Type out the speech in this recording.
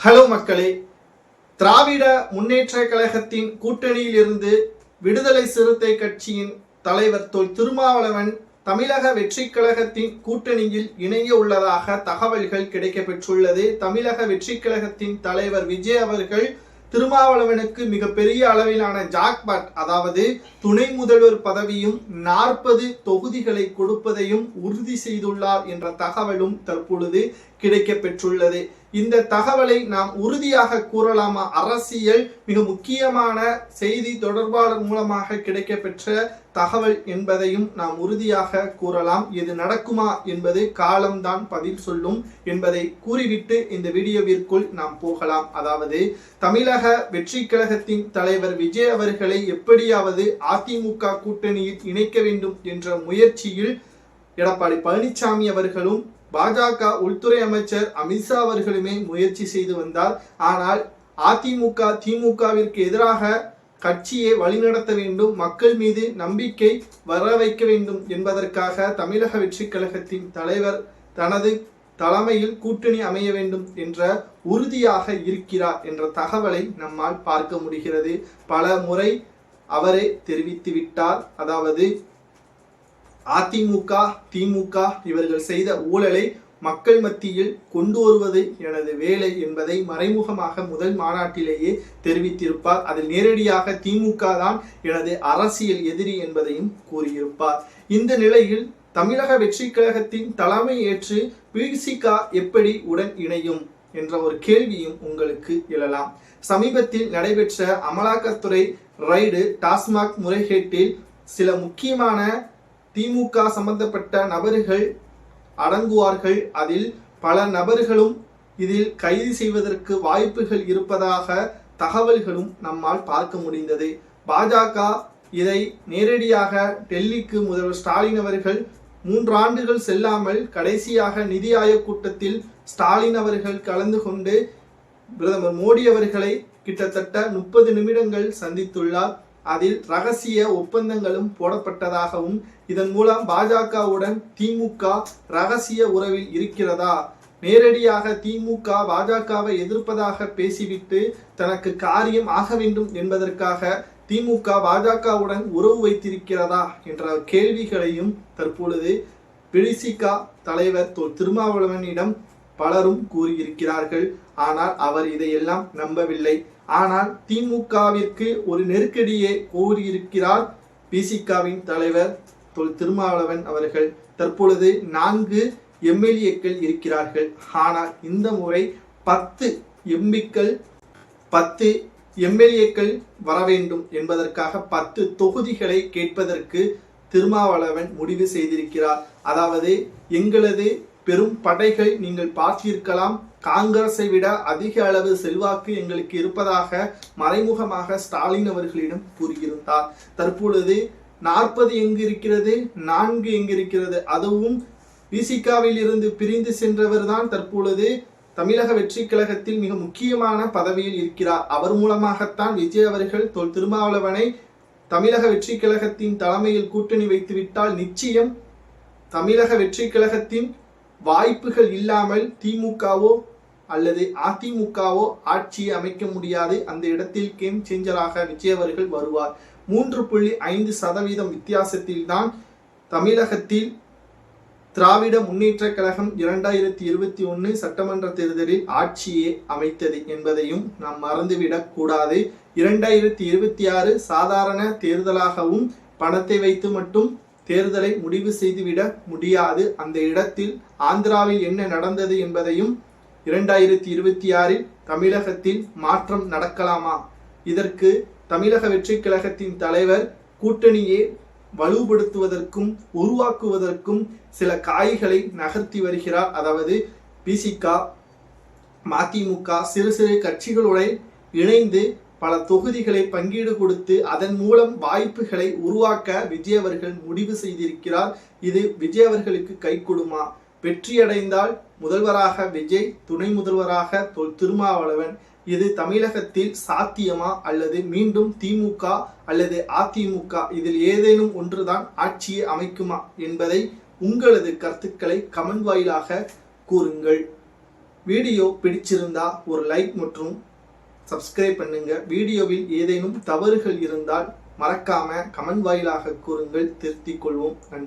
Hello மக்களே, திராவிட முன்னேற்ற கழகத்தின் கூட்டணியில் இருந்து விடுதலை சிறுத்தை கட்சியின் தலைவர் தொல் திருமாவளவன் தமிழக வெற்றி கழகத்தின் கூட்டணியில் இணைய உள்ளதாக தகவல்கள் கிடைக்கப்பெற்றுள்ளது. தமிழக வெற்றி கழகத்தின் தலைவர் விஜய் அவர்கள் திருமாவளவனுக்கு மிகப்பெரிய அளவிலான ஜாக்பாட், அதாவது துணை முதல்வர் பதவியும் 40 தொகுதிகளை கொடுப்பதையும் உறுதி செய்துள்ளார் என்ற தகவலும் தற்பொழுது கிடைக்கப்பெற்றுள்ளது. இந்த தகவலை நாம் உறுதியாக கூறலாமா? அரசியல் மிக முக்கியமான செய்தி தொடர்பாளர் மூலமாக கிடைக்கப்பெற்ற தகவல் என்பதையும் நாம் உறுதியாக கூறலாம். இது நடக்குமா என்பது காலம்தான் பதில் சொல்லும் என்பதை கூறிவிட்டு இந்த வீடியோவிற்குள் நாம் போகலாம். அதாவது தமிழக வெற்றி கழகத்தின் தலைவர் விஜய் அவர்களை எப்படியாவது அதிமுக கூட்டணியில் இணைக்க வேண்டும் என்ற முயற்சியில் எடப்பாடி பழனிசாமி அவர்களும் பாஜக உள்துறை அமைச்சர் அமித்ஷா அவர்களுமே முயற்சி செய்து வந்தார். ஆனால் அதிமுக திமுகவிற்கு எதிராக கட்சியை வழிநடத்த வேண்டும், மக்கள் மீது நம்பிக்கை வர வைக்க வேண்டும் என்பதற்காக தமிழக வெற்றி கழகத்தின் தலைவர் தனது தலைமையில் கூட்டணி அமைய வேண்டும் என்ற உறுதியாக இருக்கிறார் என்ற தகவலை நம்மால் பார்க்க முடிகிறது. பல முறை அவரே தெரிவித்து விட்டார். அதாவது அதிமுக திமுக இவர்கள் செய்த ஊழலை மக்கள் மத்தியில் கொண்டு வருவது எனது வேலை என்பதை மறைமுகமாக முதல் மாநாட்டிலேயே தெரிவித்திருப்பார். அதில் நேரடியாக திமுக தான் எனது அரசியல் எதிரி என்பதையும் கூறியிருப்பார். இந்த நிலையில் தமிழக வெற்றி கழகத்தின் தலைமை ஏற்று பிசிக எப்படி உடன் இணையும் என்ற ஒரு கேள்வியும் உங்களுக்கு எழலாம். சமீபத்தில் நடைபெற்ற அமலாக்கத்துறை ரைடு டாஸ்மாக் முறைகேட்டில் சில முக்கியமான திமுக சம்பந்தப்பட்ட நபர்கள் அடங்குவார்கள். அதில் பல நபர்களும் இதில் கைது செய்வதற்கு வாய்ப்புகள் இருப்பதாக தகவல்களும் நம்மால் பார்க்க முடிந்தது. பாஜக இதை நேரடியாக டெல்லிக்கு முதல்வர் ஸ்டாலின் அவர்கள் 3 ஆண்டுகள் செல்லாமல் கடைசியாக நிதி ஆயோக் கூட்டத்தில் ஸ்டாலின் அவர்கள் கலந்து கொண்டு பிரதமர் மோடி அவர்களை கிட்டத்தட்ட 30 நிமிடங்கள் சந்தித்துள்ளார். அதில் ரகசிய ஒப்பந்தங்களும் போடப்பட்டதாகவும் இதன் மூலம் பாஜகவுடன் திமுக ரகசிய உறவில் இருக்கிறதா, நேரடியாக திமுக பாஜகவை எதிர்ப்பதாக பேசிவிட்டு தனக்கு காரியம் ஆக வேண்டும் என்பதற்காக திமுக பாஜகவுடன் உறவு வைத்திருக்கிறதா என்ற கேள்விகளையும் தற்பொழுது பிசிக தலைவர் திருமாவளவனிடம் பலரும் கூறியிருக்கிறார்கள். ஆனால் அவர் இதையெல்லாம் நம்பவில்லை. ஆனால் திமுகவிற்கு ஒரு நெருக்கடியை கூறியிருக்கிறார் பிசிகவின் தலைவர் திருமாவளவன் அவர்கள். தற்பொழுது 4 எம்எல்ஏக்கள் இருக்கிறார்கள். ஆனால் இந்த முறை 10 எம்எல்ஏக்கள் வர வேண்டும் என்பதற்காக 10 தொகுதிகளை கேட்பதற்கு திருமாவளவன் முடிவு செய்திருக்கிறார். அதாவது எங்களது பெரும் படைகள் நீங்கள் பார்த்திருக்கலாம், காங்கிரஸை விட அதிக அளவு செல்வாக்கு எங்களுக்கு இருப்பதாக மறைமுகமாக ஸ்டாலின் அவர்களிடம் கூறியிருந்தார். தற்பொழுது 40 எங்கு இருக்கிறது, 4 எங்கு இருக்கிறது? அதுவும் பிசிகவில் இருந்து பிரிந்து சென்றவர் தான் தற்பொழுது தமிழக வெற்றி கழகத்தில் மிக முக்கியமான பதவியில் இருக்கிறார். அவர் மூலமாகத்தான் விஜய் அவர்கள் திருமாவளவனை தமிழக வெற்றி கழகத்தின் தலைமையில் கூட்டணி வைத்துவிட்டால் நிச்சயம் தமிழக வெற்றி கழகத்தின் வாய்ப்புகள் இல்லாமல் திமுகவோ அல்லது அதிமுகவோ ஆட்சியை அமைக்க முடியாது. அந்த இடத்தில் கேம் சேஞ்சராக விஜய் அவர்கள் வருவார். 3.5% வித்தியாசத்தில் தான் தமிழகத்தில் திராவிட முன்னேற்ற கழகம் 2021 சட்டமன்ற தேர்தலில் ஆட்சியை அமைத்தது என்பதையும் நாம் மறந்துவிடக் கூடாது. 2026 சாதாரண தேர்தலாகவும் பணத்தை வைத்து மட்டும் தேர்தலை முடிவு செய்துவிட முடியாது. அந்த இடத்தில் ஆந்திராவில் என்ன நடந்தது என்பதையும் 2026 தமிழகத்தில் மாற்றம் நடக்கலாமா? இதற்கு தமிழக வெற்றி கழகத்தின் தலைவர் கூட்டணியை வலுப்படுத்துவதற்கும் உருவாக்குவதற்கும் சில காய்களை நகர்த்தி வருகிறார். அதாவது பிசிக மதிமுக சிறு சிறு கட்சிகளுடன் இணைந்து பல தொகுதிகளை பங்கீடு கொடுத்து அதன் மூலம் வாய்ப்புகளை உருவாக்க விஜய் அவர்கள் முடிவு செய்திருக்கிறார். இது விஜய் அவர்களுக்கு கை கொடுமா? வெற்றியடைந்தால் முதல்வராக விஜய், துணை முதல்வராக திருமாவளவன். இது தமிழகத்தில் சாத்தியமா அல்லது மீண்டும் திமுக அல்லது அதிமுக இதில் ஏதேனும் ஒன்றுதான் ஆட்சியை அமைக்குமா என்பதை உங்களது கருத்துக்களை கமெண்ட் வாயிலாக கூறுங்கள். வீடியோ பிடிச்சிருந்தா ஒரு லைக் மற்றும் சப்ஸ்கிரைப் பண்ணுங்க. வீடியோவில் ஏதேனும் தவறுகள் இருந்தால் மறக்காம கமெண்ட் வாயிலாக கூறுங்கள், திருத்திக் கொள்வோம். நன்றி.